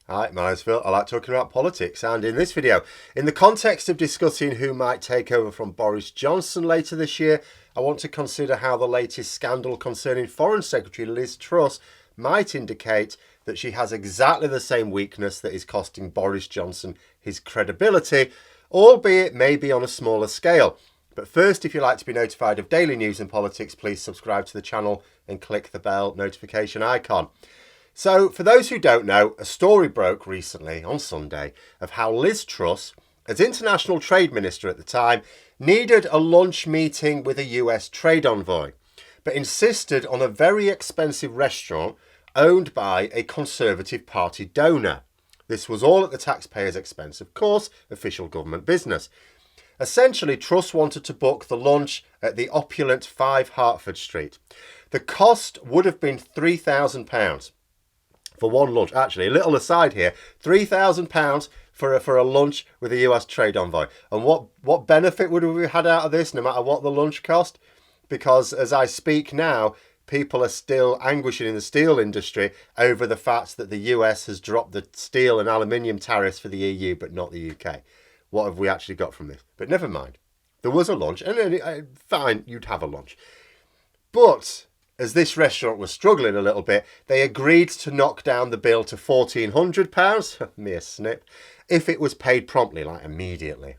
Hi, my name's Phil. I like talking about politics, and in this video, in the context of discussing who might take over from Boris Johnson later this year, I want to consider how the latest scandal concerning Foreign Secretary Liz Truss might indicate that she has exactly the same weakness that is costing Boris Johnson his credibility, albeit maybe on a smaller scale. But first, if you'd like to be notified of daily news and politics, please subscribe to the channel and click the bell notification icon. So, for those who don't know, a story broke recently on Sunday of how Liz Truss, as International Trade Minister at the time, needed a lunch meeting with a US trade envoy, but insisted on a very expensive restaurant owned by a Conservative Party donor. This was all at the taxpayer's expense, of course, official government business. Essentially, Truss wanted to book the lunch at the opulent 5 Hertford Street. The cost would have been £3,000. For one lunch. Actually, a little aside here, £3,000 for a lunch with a US trade envoy. And what benefit would we have had out of this, no matter what the lunch cost? Because as I speak now, people are still anguishing in the steel industry over the fact that the US has dropped the steel and aluminium tariffs for the EU, but not the UK. What have we actually got from this? But never mind. There was a lunch, and fine, you'd have a lunch. But as this restaurant was struggling a little bit, they agreed to knock down the bill to £1,400, mere snip, if it was paid promptly, like immediately.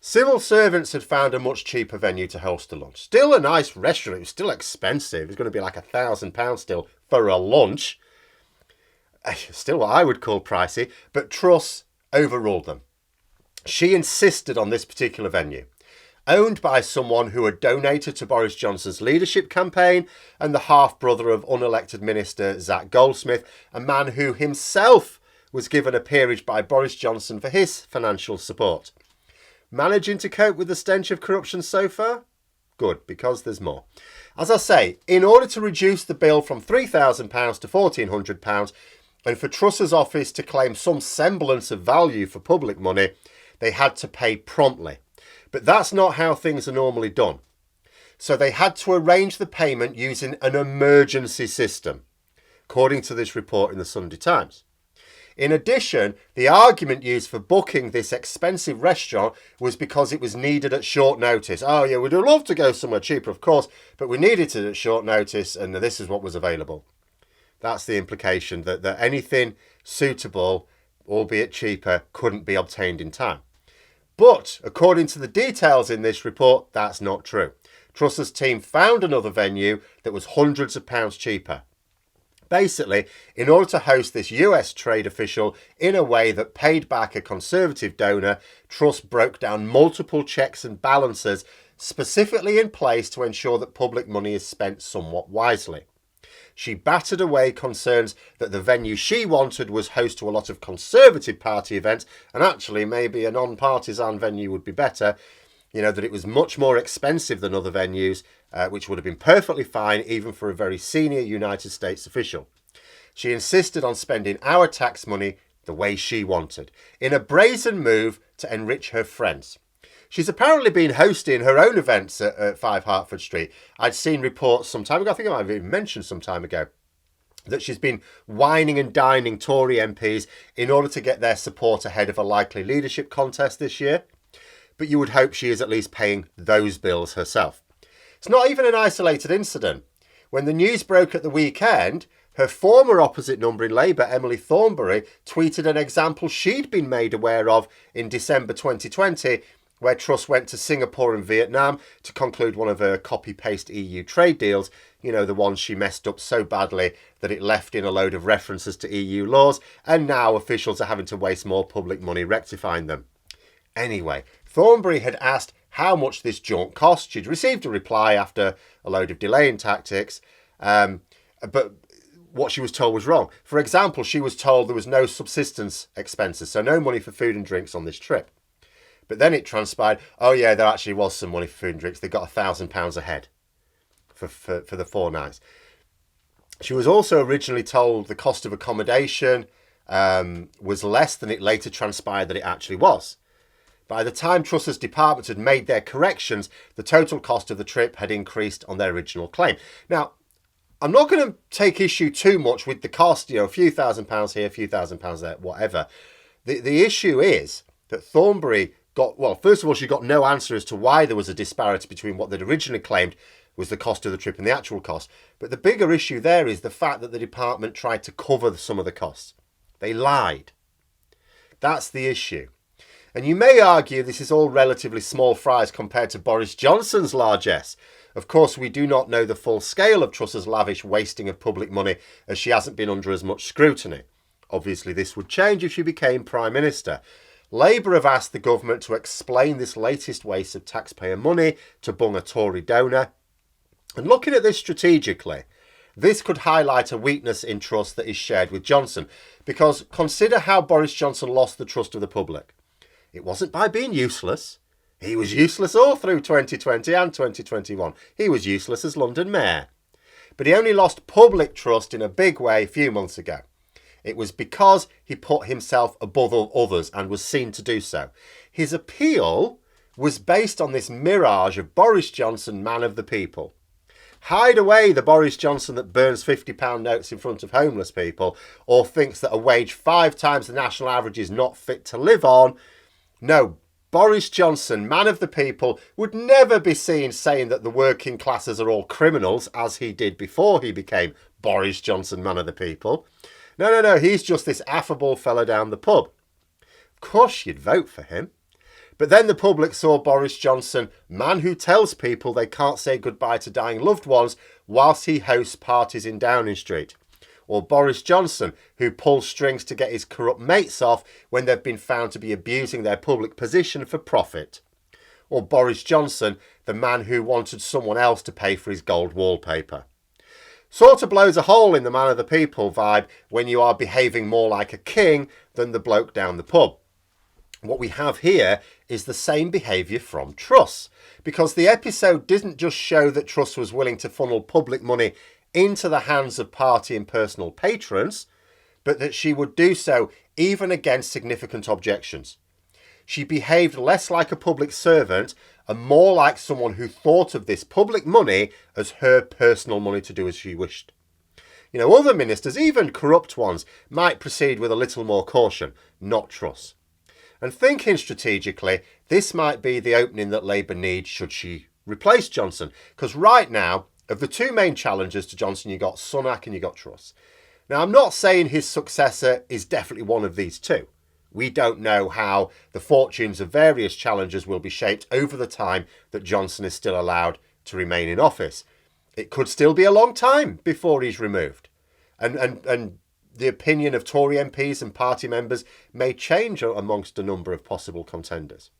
Civil servants had found a much cheaper venue to host the lunch. Still a nice restaurant, it was still expensive. It was going to be like £1,000 still for a lunch. Still what I would call pricey, but Truss overruled them. She insisted on this particular venue, owned by someone who had donated to Boris Johnson's leadership campaign and the half-brother of unelected minister Zac Goldsmith, a man who himself was given a peerage by Boris Johnson for his financial support. Managing to cope with the stench of corruption so far? Good, because there's more. As I say, in order to reduce the bill from £3,000 to £1,400 and for Truss's office to claim some semblance of value for public money, they had to pay promptly. But that's not how things are normally done. So they had to arrange the payment using an emergency system, according to this report in the Sunday Times. In addition, the argument used for booking this expensive restaurant was because it was needed at short notice. Oh yeah, we'd love to go somewhere cheaper, of course, but we needed it at short notice and this is what was available. That's the implication, that anything suitable, albeit cheaper, couldn't be obtained in time. But, according to the details in this report, that's not true. Truss's team found another venue that was hundreds of pounds cheaper. Basically, in order to host this US trade official in a way that paid back a Conservative donor, Truss broke down multiple checks and balances specifically in place to ensure that public money is spent somewhat wisely. She battered away concerns that the venue she wanted was host to a lot of Conservative Party events, and actually maybe a non-partisan venue would be better. You know, that it was much more expensive than other venues, which would have been perfectly fine even for a very senior United States official. She insisted on spending our tax money the way she wanted, in a brazen move to enrich her friends. She's apparently been hosting her own events at 5 Hertford Street. I'd seen reports some time ago, I think I might have even mentioned some time ago, that she's been wining and dining Tory MPs in order to get their support ahead of a likely leadership contest this year. But you would hope she is at least paying those bills herself. It's not even an isolated incident. When the news broke at the weekend, her former opposite number in Labour, Emily Thornberry, tweeted an example she'd been made aware of in December 2020, where Truss went to Singapore and Vietnam to conclude one of her copy-paste EU trade deals, you know, the ones she messed up so badly that it left in a load of references to EU laws, and now officials are having to waste more public money rectifying them. Anyway, Thornberry had asked how much this jaunt cost. She'd received a reply after a load of delaying tactics, but what she was told was wrong. For example, she was told there was no subsistence expenses, so no money for food and drinks on this trip. But then it transpired, oh yeah, there actually was some money for food and drinks. They got £1,000 ahead for the 4 nights. She was also originally told the cost of accommodation was less than it later transpired that it actually was. By the time Truss's department had made their corrections, the total cost of the trip had increased on their original claim. Now, I'm not going to take issue too much with the cost, a few £1,000s here, a few £1,000s there, whatever. The issue is that Thornberry got, well, first of all, she got no answer as to why there was a disparity between what they'd originally claimed was the cost of the trip and the actual cost. But the bigger issue there is the fact that the department tried to cover some of the costs. They lied. That's the issue. And you may argue this is all relatively small fries compared to Boris Johnson's largesse. Of course, we do not know the full scale of Truss's lavish wasting of public money, as she hasn't been under as much scrutiny. Obviously, this would change if she became Prime Minister. Labour have asked the government to explain this latest waste of taxpayer money to bung a Tory donor. And looking at this strategically, this could highlight a weakness in Truss that is shared with Johnson. Because consider how Boris Johnson lost the trust of the public. It wasn't by being useless. He was useless all through 2020 and 2021. He was useless as London Mayor. But he only lost public trust in a big way a few months ago. It was because he put himself above others and was seen to do so. His appeal was based on this mirage of Boris Johnson, man of the people. Hide away the Boris Johnson that burns £50 notes in front of homeless people or thinks that a wage 5 times the national average is not fit to live on. No, Boris Johnson, man of the people, would never be seen saying that the working classes are all criminals, as he did before he became Boris Johnson, man of the people. No, he's just this affable fella down the pub. Of course you'd vote for him. But then the public saw Boris Johnson, man who tells people they can't say goodbye to dying loved ones whilst he hosts parties in Downing Street. Or Boris Johnson, who pulls strings to get his corrupt mates off when they've been found to be abusing their public position for profit. Or Boris Johnson, the man who wanted someone else to pay for his gold wallpaper. Sort of blows a hole in the man of the people vibe when you are behaving more like a king than the bloke down the pub. What we have here is the same behaviour from Truss, because the episode didn't just show that Truss was willing to funnel public money into the hands of party and personal patrons, but that she would do so even against significant objections. She behaved less like a public servant and more like someone who thought of this public money as her personal money to do as she wished. Other ministers, even corrupt ones, might proceed with a little more caution, not Truss. And thinking strategically, this might be the opening that Labour needs should she replace Johnson. Because right now, of the two main challengers to Johnson, you got Sunak and you got Truss. Now, I'm not saying his successor is definitely one of these two. We don't know how the fortunes of various challengers will be shaped over the time that Johnson is still allowed to remain in office. It could still be a long time before he's removed. And the opinion of Tory MPs and party members may change amongst a number of possible contenders.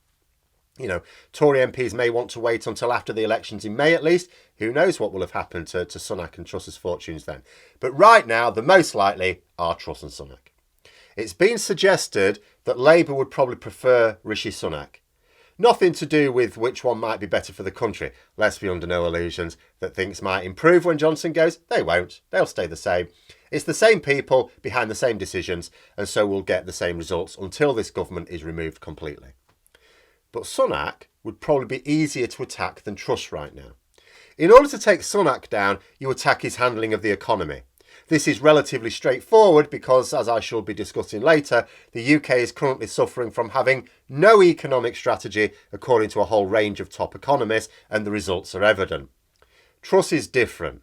Tory MPs may want to wait until after the elections in May at least. Who knows what will have happened to Sunak and Truss's fortunes then. But right now, the most likely are Truss and Sunak. It's been suggested that Labour would probably prefer Rishi Sunak. Nothing to do with which one might be better for the country. Let's be under no illusions that things might improve when Johnson goes. They won't. They'll stay the same. It's the same people behind the same decisions, and so we'll get the same results until this government is removed completely. But Sunak would probably be easier to attack than Truss right now. In order to take Sunak down, you attack his handling of the economy. This is relatively straightforward because, as I shall be discussing later, the UK is currently suffering from having no economic strategy according to a whole range of top economists, and the results are evident. Truss is different.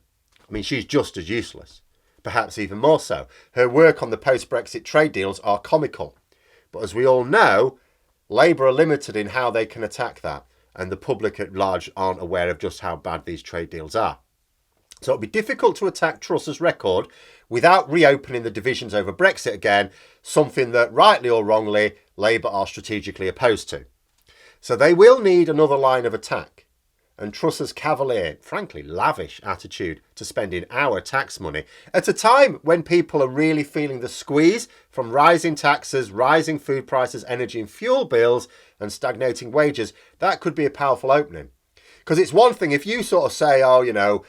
She's just as useless, perhaps even more so. Her work on the post-Brexit trade deals are comical. But as we all know, Labour are limited in how they can attack that, and the public at large aren't aware of just how bad these trade deals are. So it'll be difficult to attack Truss's record without reopening the divisions over Brexit again, something that, rightly or wrongly, Labour are strategically opposed to. So they will need another line of attack. And Truss's cavalier, frankly lavish attitude to spending our tax money at a time when people are really feeling the squeeze from rising taxes, rising food prices, energy and fuel bills and stagnating wages, that could be a powerful opening. Because it's one thing if you sort of say, you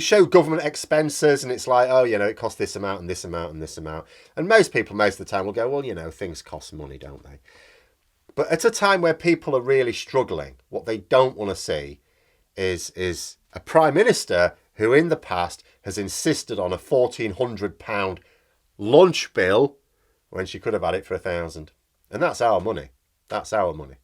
show government expenses and it's like, it costs this amount and this amount and this amount. And most people, most of the time, will go, things cost money, don't they? But at a time where people are really struggling, what they don't want to see is a prime minister who in the past has insisted on a £1,400 lunch bill when she could have had it for £1,000. And that's our money. That's our money.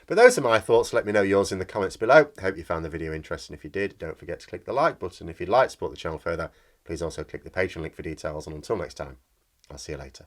But those are my thoughts. Let me know yours in the comments below. I hope you found the video interesting. If you did, don't forget to click the like button. If you'd like to support the channel further, please also click the Patreon link for details. And until next time, I'll see you later.